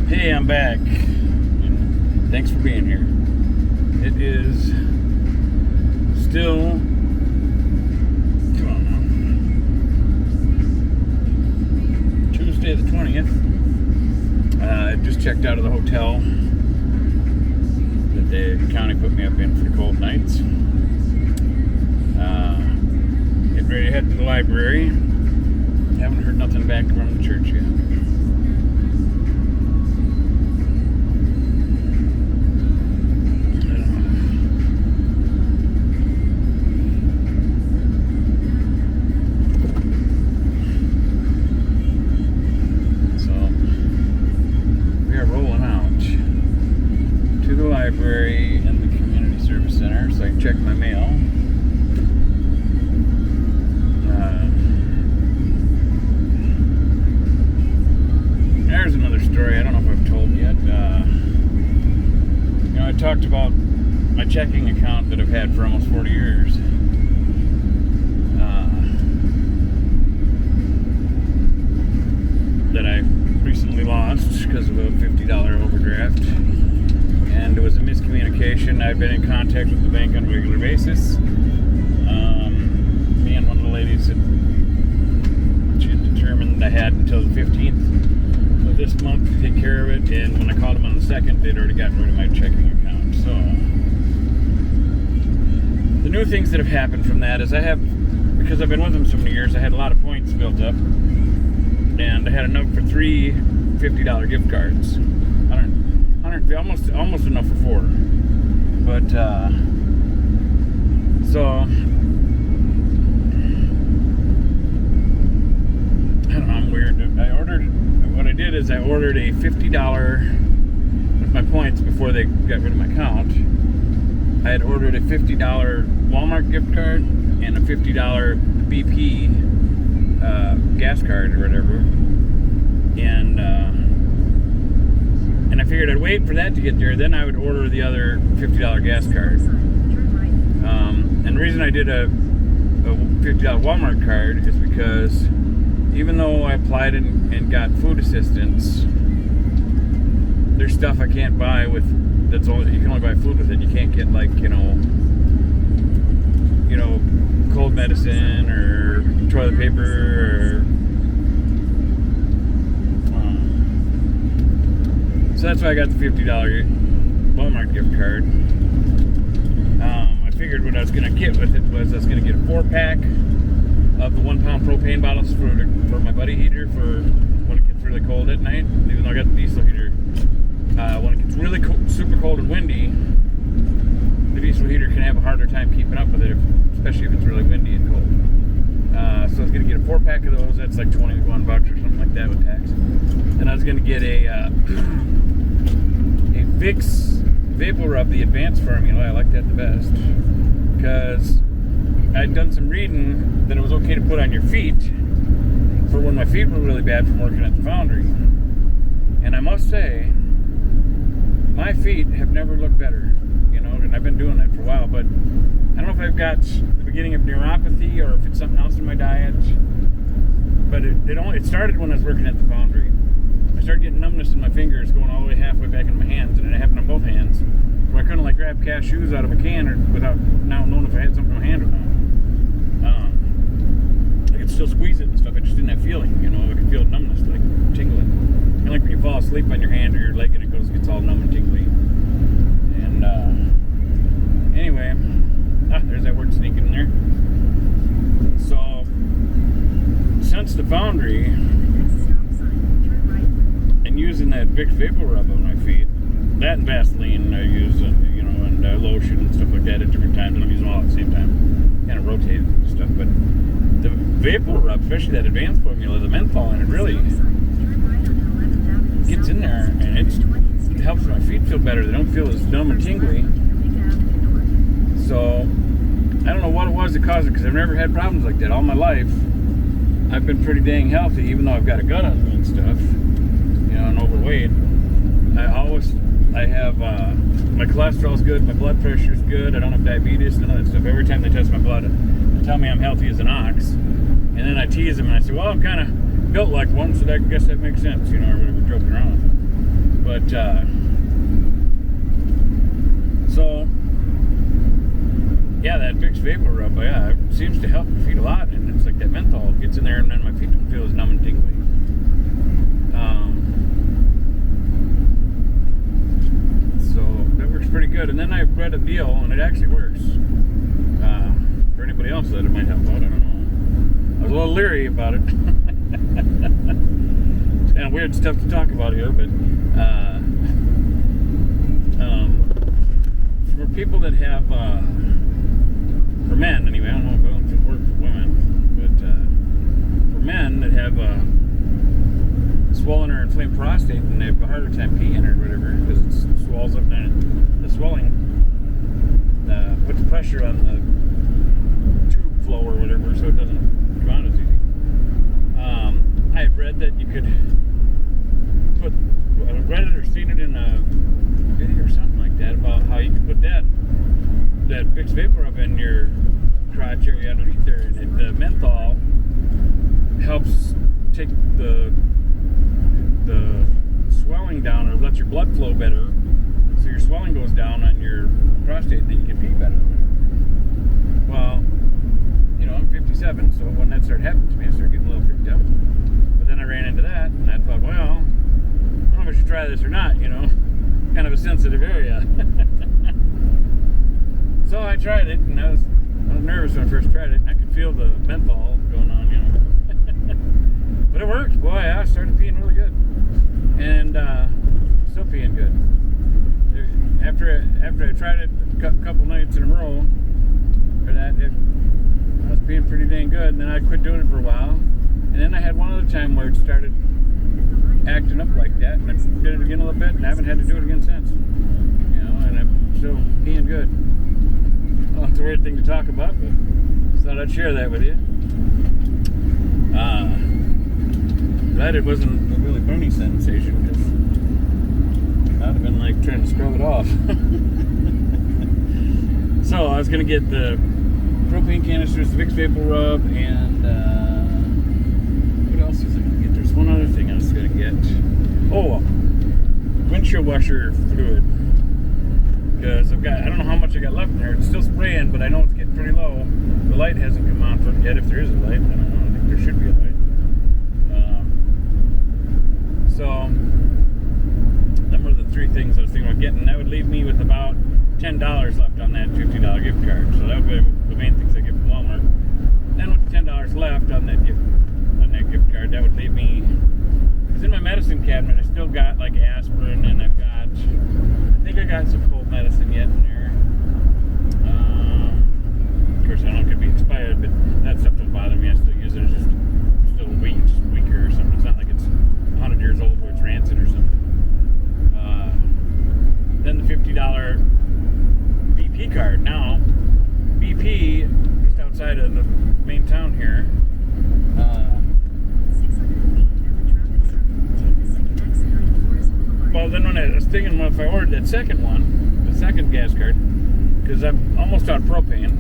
Hey, I'm back. And thanks for being here. It is still, come on now, Tuesday the 20th. I just checked out of the hotel that the county put me up in for the cold nights. Getting ready to head to the library. Haven't heard nothing back from the church yet. Library and the community service center so I can check my mail. There's another story I don't know if I've told yet. I talked about my checking account that I've had for almost 40 years. That I recently lost because of a $50 overdraft. And it was a miscommunication. I've been in contact with the bank on a regular basis. Me and one of the ladies had determined I had until the 15th of this month to take care of it. And when I called them on the 2nd, they'd already gotten rid of my checking account. So the new things that have happened from that is because I've been with them so many years, I had a lot of points built up. And I had enough for 3 $50 gift cards. Almost enough for 4. But so I don't know, I'm weird. What I did is I ordered a $50 with my points before they got rid of my account. I had ordered a $50 Walmart gift card and a $50 BP gas card or whatever. And I figured I'd wait for that to get there, then I would order the other $50 gas card. And the reason I did a $50 Walmart card is because even though I applied and got food assistance, there's stuff I can't buy with you can only buy food with it. You can't get cold medicine or toilet paper or so that's why I got the $50 Walmart gift card. I figured what I was going to get with it was I was going to get a 4-pack of the 1-pound propane bottles for my buddy heater for when it gets really cold at night. Even though I got the diesel heater, when it gets really super cold and windy, the diesel heater can have a harder time keeping up with it, especially if it's really windy and cold. So I was going to get a 4-pack of those. That's like $21 or something like that with tax. And I was going to get a Vicks Vapor Rub, the advanced formula. I like that the best because I'd done some reading that it was okay to put on your feet for when my feet were really bad from working at the foundry. And I must say, my feet have never looked better, and I've been doing that for a while, but I don't know if I've got the beginning of neuropathy or if it's something else in my diet, but it started when I was working at the foundry. I started getting numbness in my fingers going all the way halfway back into my hands, and it happened on both hands, where I couldn't grab cashews out of a can without now knowing if I had something in my hand or not. I could still squeeze it and stuff, I just didn't have feeling, I could feel numbness, tingling. Kind of like when you fall asleep on your hand or your leg and it gets all numb and tingly. And anyway, there's that word sneaking in there. So, since the foundry, and using that Vicks Vapor Rub on my feet, that and Vaseline I use, and lotion and stuff like that at different times, and I'm using them all at the same time, kind of rotate and stuff. But the Vapor Rub, especially that advanced formula, the menthol in it really gets in there, and it helps my feet feel better. They don't feel as numb and tingly. So I don't know what it was that caused it, because I've never had problems like that all my life. I've been pretty dang healthy, even though I've got a gut on me and stuff, and overweight. I have my cholesterol's good, my blood pressure's good, I don't have diabetes, none of that stuff. Every time they test my blood, they tell me I'm healthy as an ox. And then I tease them and I say, well, I'm kind of built like one, so I guess that makes sense, or whatever, joking around. But so yeah, that Vicks Vapor Rub, yeah, it seems to help my feet a lot, and it's like that menthol gets in there, and then my feet don't feel as numb and tingly. So that works pretty good. And then I read a deal, and it actually works. For anybody else that it might help out, I don't know. I was a little leery about it. It's kind of weird stuff to talk about here, but for people that have, for men anyway, I don't know if it works for women, but for men that have swollen or inflamed prostate and they have a harder time peeing or whatever because it swells up, and the swelling puts pressure on the tube flow or whatever, so it doesn't come out as easy. I had read that you could put, I read it or seen it in a video or something like that about how you could put that Vicks Vapor Rub in your crotch area underneath there, and the menthol helps take the swelling down, or lets your blood flow better, so your swelling goes down on your prostate, and then you can pee better. Well, I'm 57, so when that started happening to me, I started getting a little freaked out. But then I ran into that, and I thought, well, I don't know if I should try this or not, kind of a sensitive area. So I tried it, and I was nervous when I first tried it. I could feel the menthol going on, But it worked. Boy, I started peeing really good. And still peeing good. After I tried it a couple nights in a row, I was peeing pretty dang good. And then I quit doing it for a while. And then I had one other time where it started acting up like that. And I did it again a little bit, and I haven't had to do it again since. And I'm still peeing good. Well, it's a weird thing to talk about, but I thought I'd share that with you. Glad it wasn't a really burning sensation, because I'd have been like trying to scrub it off. So I was going to get the propane canisters, the Vicks Vapor Rub, and what else was I going to get? There's one other thing I was going to get. Oh, windshield washer fluid. Because I don't know how much I got left in there. It's still spraying, but I know it's getting pretty low. The light hasn't come on for it yet. If there is a light, I don't know. I think there should be a light. So, them were the three things I was thinking about getting. That would leave me with about $10 left on that $50 gift card. So that would be the main things I get from Walmart. Then with the $10 left on that gift card, that would leave me. Because in my medicine cabinet, I still got like aspirin, and I think I got some cold medicine yet in there. Of course, I know it could be expired, but that stuff doesn't bother me. I still use it. It's just still weaker or something. It's not like it's 100 years old where it's rancid or something. Then the $50 BP card. Now, BP, just outside of the main town here, well, then when I was thinking, if I ordered that second one, the second gas card, because I'm almost out of propane,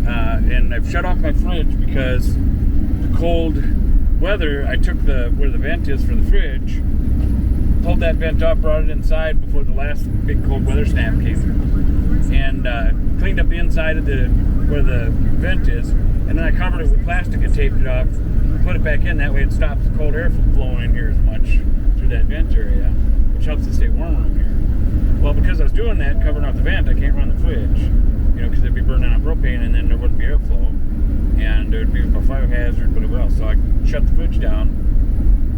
and I've shut off my fridge because the cold weather, I took where the vent is for the fridge, pulled that vent off, brought it inside before the last big cold weather snap came through, and cleaned up the inside of where the vent is, and then I covered it with plastic and taped it off, put it back in. That way it stops the cold air from flowing in here as much through that vent area, which helps it stay warmer in here. Well, because I was doing that, covering off the vent, I can't run the fridge, because it'd be burning on propane, and then there wouldn't be airflow, and there'd be a fire hazard, whatever else. So I shut the fridge down,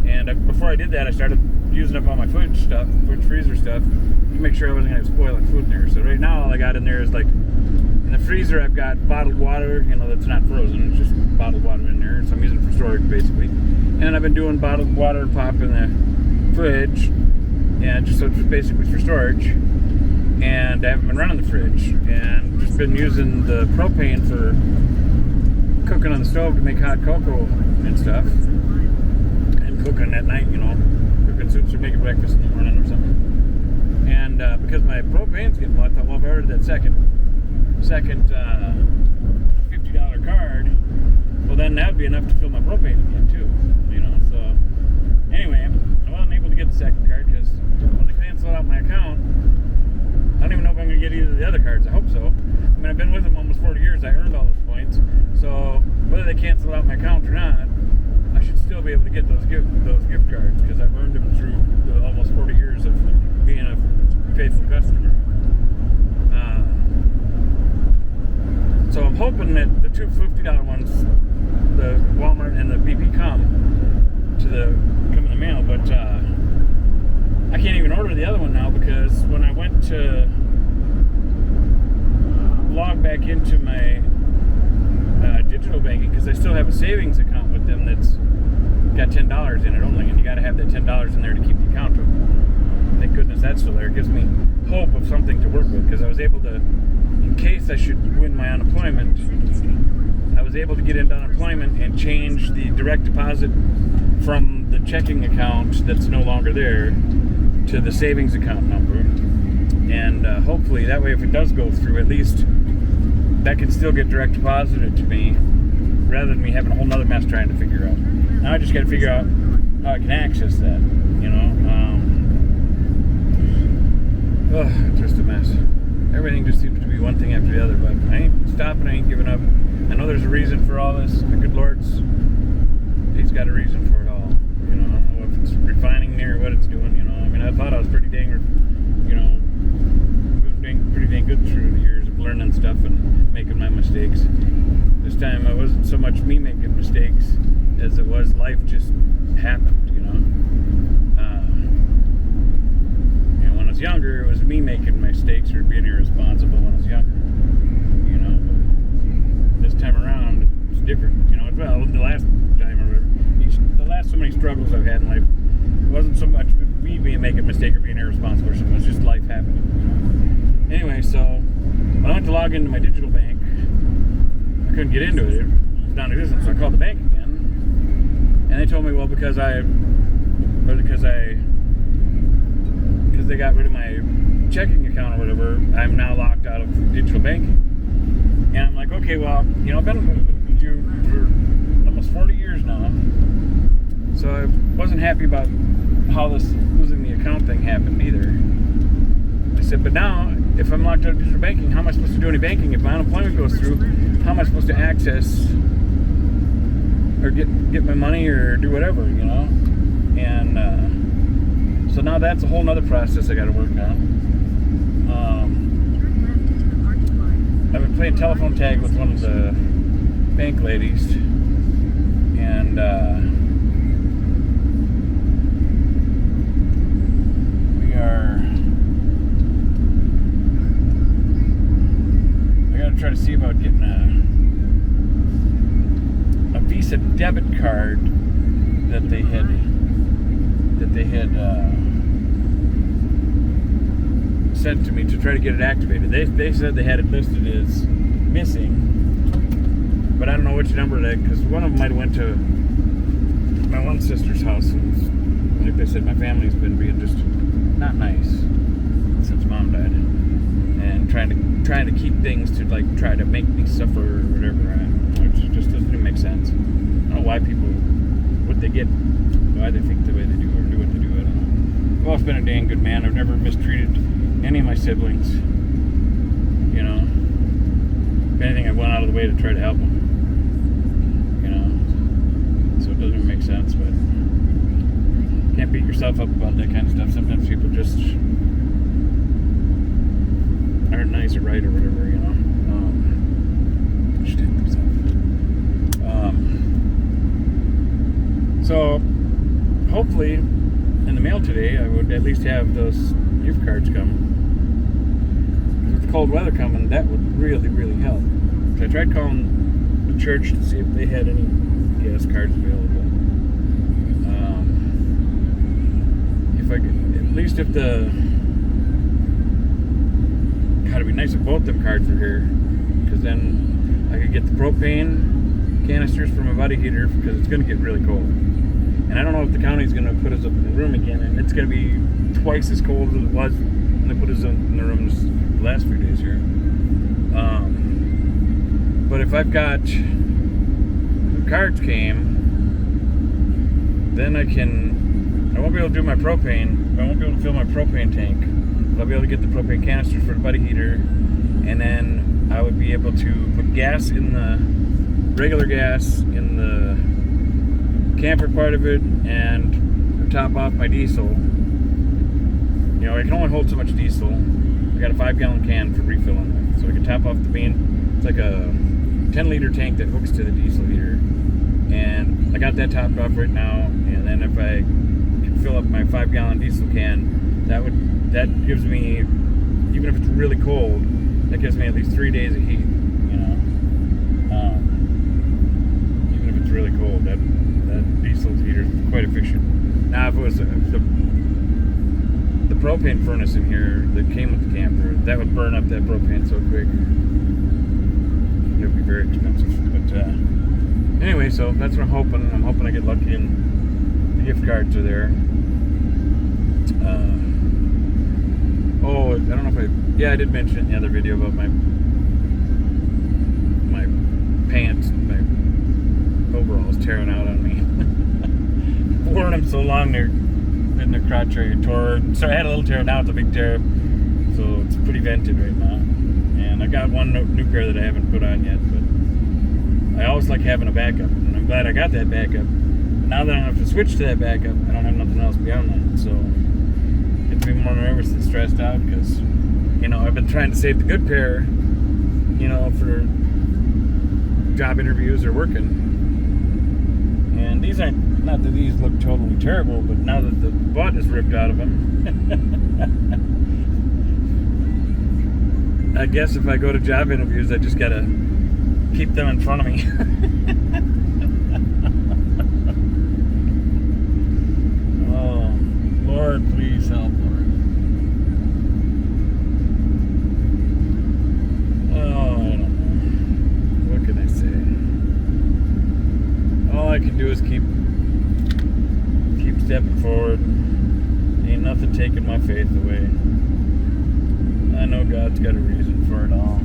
and before I did that, I started using up all my fridge freezer stuff, to make sure I wasn't going to spoil food in there. So right now, all I got in there is in the freezer, I've got bottled water, that's not frozen, it's just bottled water in there, so I'm using it for storage, basically. And I've been doing bottled water pop in the fridge, and just so it's basically for storage, and I haven't been running the fridge, and just been using the propane for cooking on the stove to make hot cocoa and stuff, and cooking at night, cooking soups or making breakfast in the morning or something. And because my propane's getting low, I thought, well, if I ordered that second $50 card, well, then that would be enough to fill my propane again too, so anyway, I wasn't able to get the second card because when they cancel don't even know if I'm going to get either of the other cards. I hope so. I mean, I've been with them almost 40 years. I earned all those points. So whether they cancel out my account or not, I should still be able to get those gift cards because I've earned them through the almost 40 years of being a faithful customer. So I'm hoping that the two $50 ones, the Walmart and the BP, come in the mail, but I can't even order the other one now because when I went to log back into my digital banking, because I still have a savings account with them that's got $10 in it only, and you got to have that $10 in there to keep the account open. Thank goodness that's still there. It gives me hope of something to work with because I was able to, in case I should win my unemployment, I was able to get into unemployment and change the direct deposit from the checking account that's no longer there to the savings account number. And hopefully that way, if it does go through, at least that can still get direct deposited to me rather than me having a whole nother mess trying to figure out. Now I just got to figure out how I can access that, you know. It's just a mess. Everything just seems to be one thing after the other, but I ain't stopping, I ain't giving up. I know there's a reason for all this. The good Lord's, He's got a reason for it all. You know, I don't know if it's refining me or what it's doing, you know. I mean, I thought I was pretty dang good through the years of learning stuff and making my mistakes. This time it wasn't so much me making mistakes as it was life just happened, you know. When I was younger, it was me making mistakes or being irresponsible when I was younger, you know. But this time around, it's different, you know. Well, the last time or whatever, the last so many struggles I've had in life, it wasn't so much me making a mistake or being irresponsible or something. It was just life happening, you know. Anyway, so when I went to log into my digital bank, I couldn't get into it. It was non-existent, so I called the bank again, and they told me, well, because they got rid of my checking account or whatever, I'm now locked out of digital banking. And I'm like, okay, well, you know, I've been with you for almost 40 years now, so I wasn't happy about how this losing the account thing happened either. I said, but now, if I'm locked out of digital banking, how am I supposed to do any banking? If my unemployment goes through, how am I supposed to access or get my money or do whatever, you know? And so now that's a whole nother process I got to work on. I've been playing telephone tag with one of the bank ladies, and try to see about getting a Visa debit card that they had sent to me to try to get it activated. They said they had it listed as missing, but I don't know which number that, because one of them might have went to my one sister's house, and like they said, my family's been being just not nice since Mom died. And trying to keep things to like try to make me suffer or whatever, which just doesn't even make sense. I don't know why people, what they get, why they think the way they do or do what they do. I don't know. I've always been a dang good man. I've never mistreated any of my siblings. You know, if anything, I went out of the way to try to help them. You know, so it doesn't even make sense. But can't beat yourself up about that kind of stuff. Sometimes people just aren't nice or right or whatever, you know. So hopefully in the mail today I would at least have those gift cards come. With the cold weather coming, that would really, really help. So I tried calling the church to see if they had any gas cards available. If I could, at least if the, it'd be nice if both them cards were here, because then I could get the propane canisters for my body heater, because it's going to get really cold. And I don't know if the county's going to put us up in the room again, and it's going to be twice as cold as it was when they put us in the room the last few days here. But if I've got the cards came, then I won't be able to do my propane. I won't be able to fill my propane tank I'll be able to get the propane canisters for the buddy heater, and then I would be able to put gas in the regular gas in the camper part of it, and top off my diesel. You know, I can only hold so much diesel. I got a 5-gallon can for refilling, so I can top off the main. It's like a 10-liter tank that hooks to the diesel heater, and I got that topped off right now. And then if I can fill up my 5-gallon diesel can, that gives me, even if it's really cold, that gives me at least 3 days of heat. You know, even if it's really cold, that diesel heater is quite efficient. Now, if it was the propane furnace in here that came with the camper, that would burn up that propane so quick. It would be very expensive. But anyway, so that's what I'm hoping. I'm hoping I get lucky and the gift cards are there. I don't know if I did mention it in the other video about my pants, my overalls tearing out on me. Worn them so long, they're in the crotch area tore. So I had a little tear, now it's a big tear, so it's pretty vented right now. And I got one new pair that I haven't put on yet, but I always like having a backup, and I'm glad I got that backup. Now that I don't have to switch to that backup, I don't have nothing else beyond that, so it's me more nervous and stressed out, because, you know, I've been trying to save the good pair, you know, for job interviews or working. And these aren't, not that these look totally terrible, but now that the butt is ripped out of them, I guess if I go to job interviews, I just gotta keep them in front of me. Oh, Lord, please help, Lord. Oh, I don't know. What can I say? All I can do is keep stepping forward. Ain't nothing taking my faith away. I know God's got a reason for it all.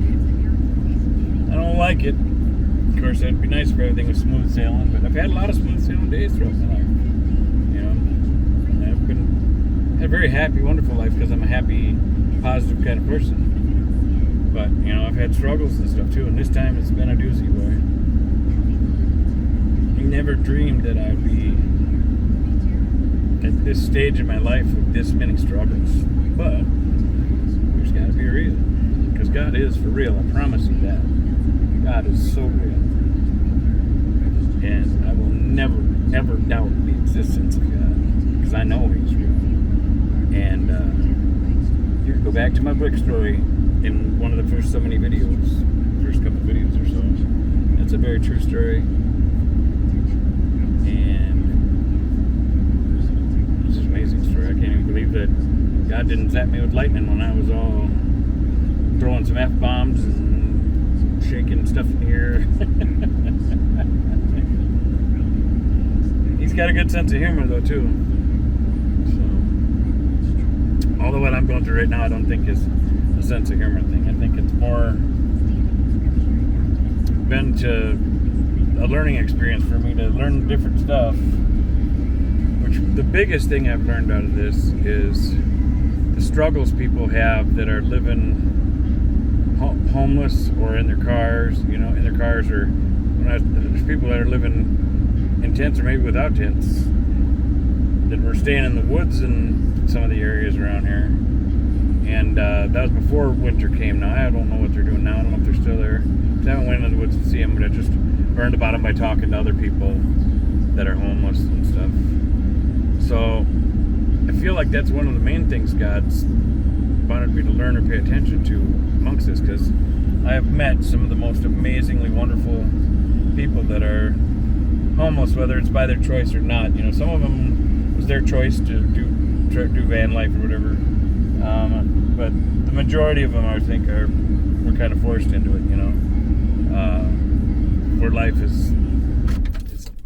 I don't like it. Of course, it'd be nice if everything was smooth sailing, but I've had a lot of smooth sailing days throughout my life. You know, and I've had a very happy, wonderful life because I'm a happy, positive kind of person. But, you know, I've had struggles and stuff too, and this time it's been a doozy, boy. I never dreamed that I'd be at this stage in my life with this many struggles. But there's got to be a reason. Because God is for real, I promise you that. God is so real. And I will never, ever doubt the existence of God. Because I know He's real. And you can go back to my brick story in one of the first so many videos. First couple videos or so. It's a very true story. I can't even believe that God didn't zap me with lightning when I was all throwing some F-bombs and shaking stuff in the air. He's got a good sense of humor, though, too. So, although what I'm going through right now, I don't think is a sense of humor thing. I think it's more been to a learning experience for me to learn different stuff. The biggest thing I've learned out of this is the struggles people have that are living homeless or in their cars, you know, or there's people that are living in tents or maybe without tents, that were staying in the woods in some of the areas around here. And that was before winter came. Now, I don't know what they're doing now. I don't know if they're still there. I haven't went into the woods to see them, but I just learned about them by talking to other people that are homeless and stuff. So I feel like that's one of the main things God's wanted me to learn or pay attention to amongst this, because I have met some of the most amazingly wonderful people that are homeless, whether it's by their choice or not. You know, some of them it was their choice to do van life or whatever, but the majority of them, I think, were kind of forced into it. You know, where life is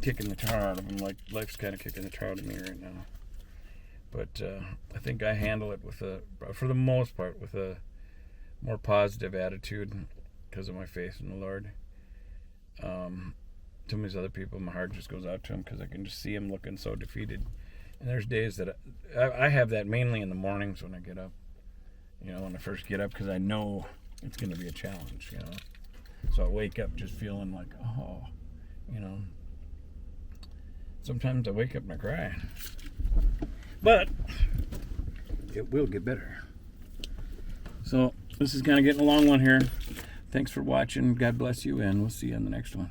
kicking the tar out of them, like life's kind of kicking the tar out of me right now. But I think I handle it for the most part, with a more positive attitude because of my faith in the Lord. Some of these other people, my heart just goes out to them because I can just see them looking so defeated. And there's days that I have that mainly in the mornings when I get up. you know, when I first get up, because I know it's going to be a challenge, you know. So I wake up just feeling like, oh, you know. Sometimes I wake up and I cry. But it will get better. So this is kind of getting a long one here. Thanks for watching. God bless you, and we'll see you on the next one.